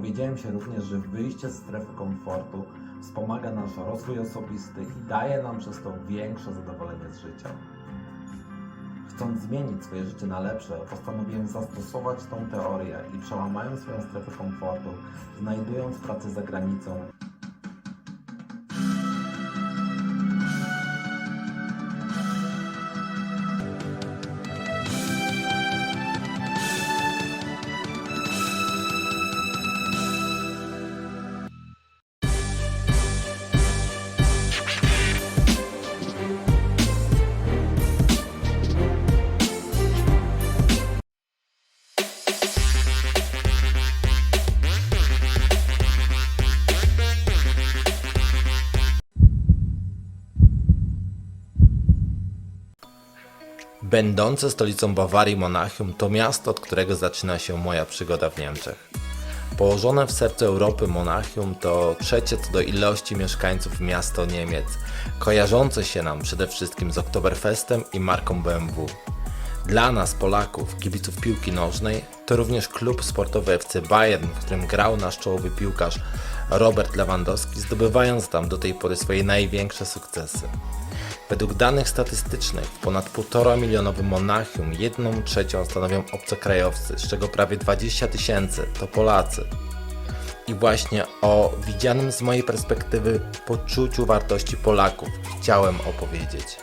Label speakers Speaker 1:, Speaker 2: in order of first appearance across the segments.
Speaker 1: Dowiedziałem się również, że wyjście z strefy komfortu wspomaga nasz rozwój osobisty i daje nam przez to większe zadowolenie z życia. Chcąc zmienić swoje życie na lepsze, postanowiłem zastosować tą teorię i przełamając swoją strefę komfortu, znajdując pracę za granicą,
Speaker 2: Będące stolicą Bawarii Monachium to miasto, od którego zaczyna się moja przygoda w Niemczech. Położone w sercu Europy, Monachium to trzecie co do ilości mieszkańców miasto Niemiec, kojarzące się nam przede wszystkim z Oktoberfestem i marką BMW. Dla nas, Polaków, kibiców piłki nożnej, to również klub sportowy FC Bayern, w którym grał nasz czołowy piłkarz Robert Lewandowski, zdobywając tam do tej pory swoje największe sukcesy. Według danych statystycznych w ponad 1,5 milionowym Monachium 1/3 stanowią obcokrajowcy, z czego prawie 20 000 to Polacy. I właśnie o widzianym z mojej perspektywy poczuciu wartości Polaków chciałem opowiedzieć.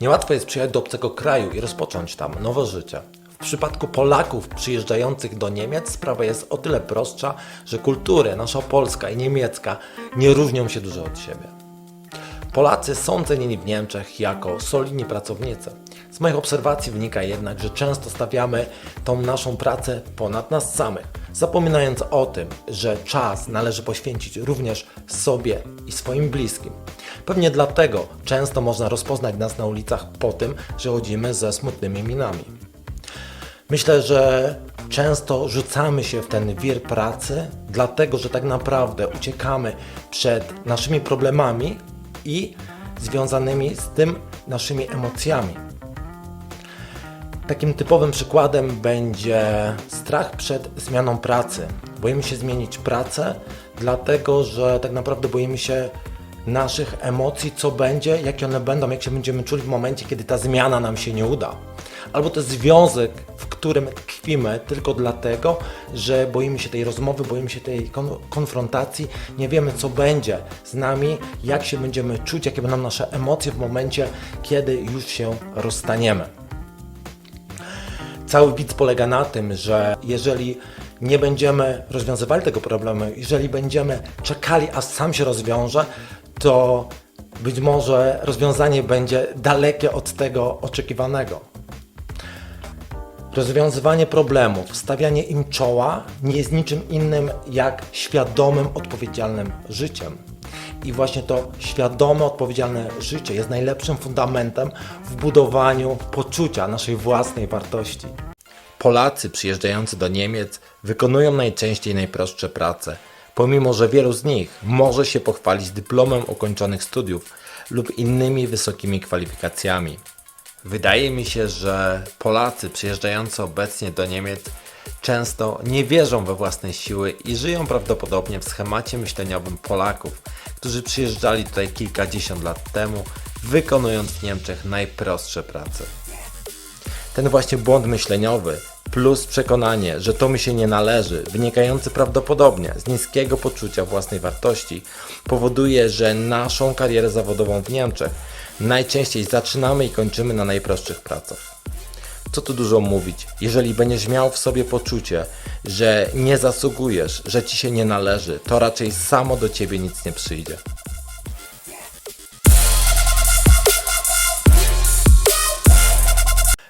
Speaker 2: Niełatwo jest przyjechać do obcego kraju i rozpocząć tam nowe życie. W przypadku Polaków przyjeżdżających do Niemiec sprawa jest o tyle prostsza, że kultury, nasza polska i niemiecka, nie różnią się dużo od siebie. Polacy są cenieni w Niemczech jako solidni pracownicy. Z moich obserwacji wynika jednak, że często stawiamy tą naszą pracę ponad nas samych, zapominając o tym, że czas należy poświęcić również sobie i swoim bliskim. Pewnie dlatego często można rozpoznać nas na ulicach po tym, że chodzimy ze smutnymi minami. Myślę, że często rzucamy się w ten wir pracy, dlatego że tak naprawdę uciekamy przed naszymi problemami i związanymi z tym naszymi emocjami. Takim typowym przykładem będzie strach przed zmianą pracy. Boimy się zmienić pracę, dlatego że tak naprawdę boimy się naszych emocji, co będzie, jakie one będą, jak się będziemy czuli w momencie, kiedy ta zmiana nam się nie uda. Albo to związek, w którym tkwimy tylko dlatego, że boimy się tej rozmowy, boimy się tej konfrontacji, nie wiemy co będzie z nami, jak się będziemy czuć, jakie będą nasze emocje w momencie, kiedy już się rozstaniemy. Cały widz polega na tym, że jeżeli nie będziemy rozwiązywali tego problemu, jeżeli będziemy czekali, aż sam się rozwiąże, to być może rozwiązanie będzie dalekie od tego oczekiwanego. Rozwiązywanie problemów, stawianie im czoła nie jest niczym innym jak świadomym, odpowiedzialnym życiem. I właśnie to świadome, odpowiedzialne życie jest najlepszym fundamentem w budowaniu poczucia naszej własnej wartości. Polacy przyjeżdżający do Niemiec wykonują najczęściej najprostsze prace, pomimo że wielu z nich może się pochwalić dyplomem ukończonych studiów lub innymi wysokimi kwalifikacjami. Wydaje mi się, że Polacy przyjeżdżający obecnie do Niemiec często nie wierzą we własne siły i żyją prawdopodobnie w schemacie myśleniowym Polaków, którzy przyjeżdżali tutaj kilkadziesiąt lat temu, wykonując w Niemczech najprostsze prace. Ten właśnie błąd myśleniowy plus przekonanie, że to mi się nie należy, wynikający prawdopodobnie z niskiego poczucia własnej wartości, powoduje, że naszą karierę zawodową w Niemczech najczęściej zaczynamy i kończymy na najprostszych pracach. Co tu dużo mówić, jeżeli będziesz miał w sobie poczucie, że nie zasługujesz, że ci się nie należy, to raczej samo do ciebie nic nie przyjdzie.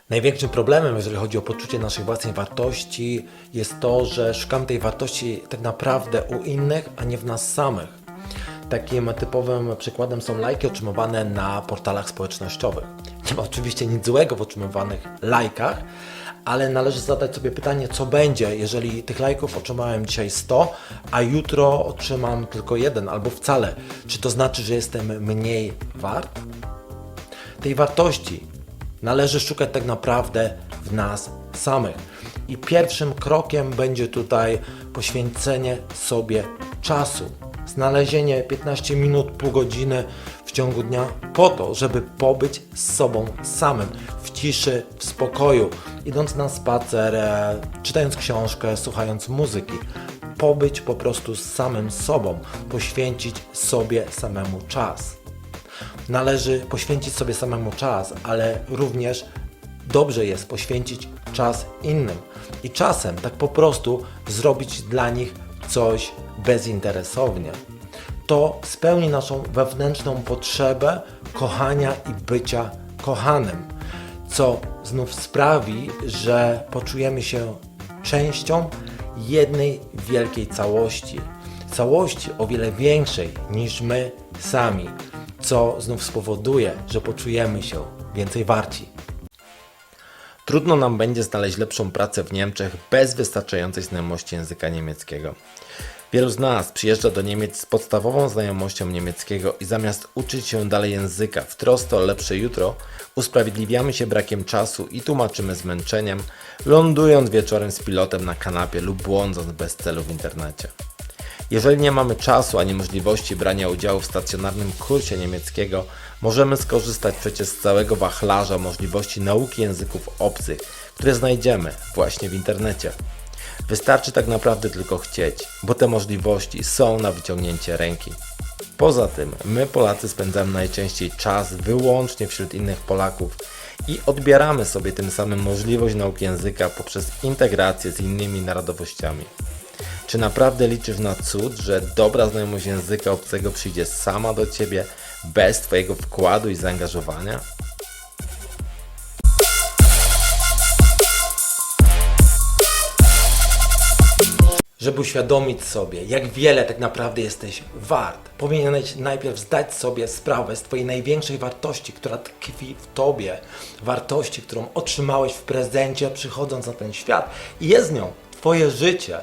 Speaker 2: Największym problemem, jeżeli chodzi o poczucie naszej własnej wartości, jest to, że szukamy tej wartości tak naprawdę u innych, a nie w nas samych. Takim typowym przykładem są lajki otrzymywane na portalach społecznościowych. Nie ma oczywiście nic złego w otrzymywanych lajkach, ale należy zadać sobie pytanie, co będzie, jeżeli tych lajków otrzymałem dzisiaj 100, a jutro otrzymam tylko 1 albo wcale. Czy to znaczy, że jestem mniej wart? Tej wartości należy szukać tak naprawdę w nas samych. I pierwszym krokiem będzie tutaj poświęcenie sobie czasu. Znalezienie 15 minut, pół godziny w ciągu dnia po to, żeby pobyć z sobą samym, w ciszy, w spokoju, idąc na spacer, czytając książkę, słuchając muzyki. Pobyć po prostu z samym sobą, poświęcić sobie samemu czas. Należy poświęcić sobie samemu czas, ale również dobrze jest poświęcić czas innym i czasem tak po prostu zrobić dla nich coś bezinteresownie. To spełni naszą wewnętrzną potrzebę kochania i bycia kochanym, co znów sprawi, że poczujemy się częścią jednej wielkiej całości. Całości o wiele większej niż my sami, co znów spowoduje, że poczujemy się więcej warci. Trudno nam będzie znaleźć lepszą pracę w Niemczech bez wystarczającej znajomości języka niemieckiego. Wielu z nas przyjeżdża do Niemiec z podstawową znajomością niemieckiego i zamiast uczyć się dalej języka w trosce o lepsze jutro, usprawiedliwiamy się brakiem czasu i tłumaczymy zmęczeniem, lądując wieczorem z pilotem na kanapie lub błądząc bez celu w internecie. Jeżeli nie mamy czasu ani możliwości brania udziału w stacjonarnym kursie niemieckiego, możemy skorzystać przecież z całego wachlarza możliwości nauki języków obcych, które znajdziemy właśnie w internecie. Wystarczy tak naprawdę tylko chcieć, bo te możliwości są na wyciągnięcie ręki. Poza tym, my Polacy spędzamy najczęściej czas wyłącznie wśród innych Polaków i odbieramy sobie tym samym możliwość nauki języka poprzez integrację z innymi narodowościami. Czy naprawdę liczysz na cud, że dobra znajomość języka obcego przyjdzie sama do Ciebie bez Twojego wkładu i zaangażowania? Żeby uświadomić sobie, jak wiele tak naprawdę jesteś wart, powinieneś najpierw zdać sobie sprawę z Twojej największej wartości, która tkwi w Tobie, wartości, którą otrzymałeś w prezencie, przychodząc na ten świat, i jest nią Twoje życie.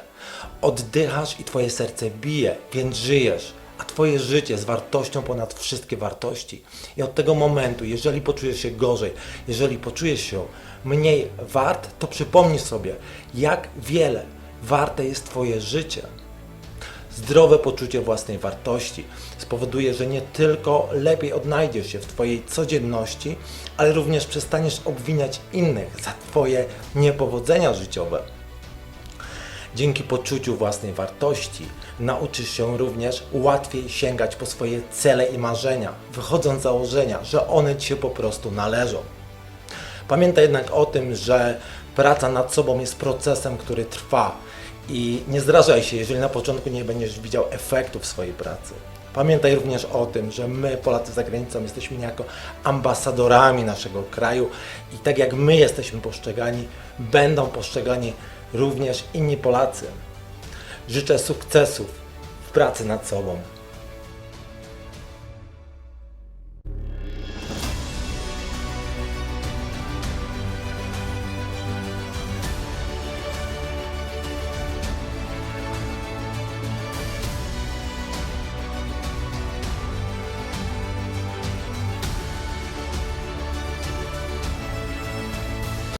Speaker 2: Oddychasz i Twoje serce bije, więc żyjesz, a Twoje życie jest wartością ponad wszystkie wartości. I od tego momentu, jeżeli poczujesz się gorzej, jeżeli poczujesz się mniej wart, to przypomnij sobie, jak wiele warte jest Twoje życie. Zdrowe poczucie własnej wartości spowoduje, że nie tylko lepiej odnajdziesz się w Twojej codzienności, ale również przestaniesz obwiniać innych za Twoje niepowodzenia życiowe. Dzięki poczuciu własnej wartości nauczysz się również łatwiej sięgać po swoje cele i marzenia, wychodząc z założenia, że one Ci się po prostu należą. Pamiętaj jednak o tym, że praca nad sobą jest procesem, który trwa i nie zrażaj się, jeżeli na początku nie będziesz widział efektów swojej pracy. Pamiętaj również o tym, że my, Polacy za granicą, jesteśmy niejako ambasadorami naszego kraju i tak jak my jesteśmy postrzegani, będą postrzegani również inni Polacy. Życzę sukcesów w pracy nad sobą.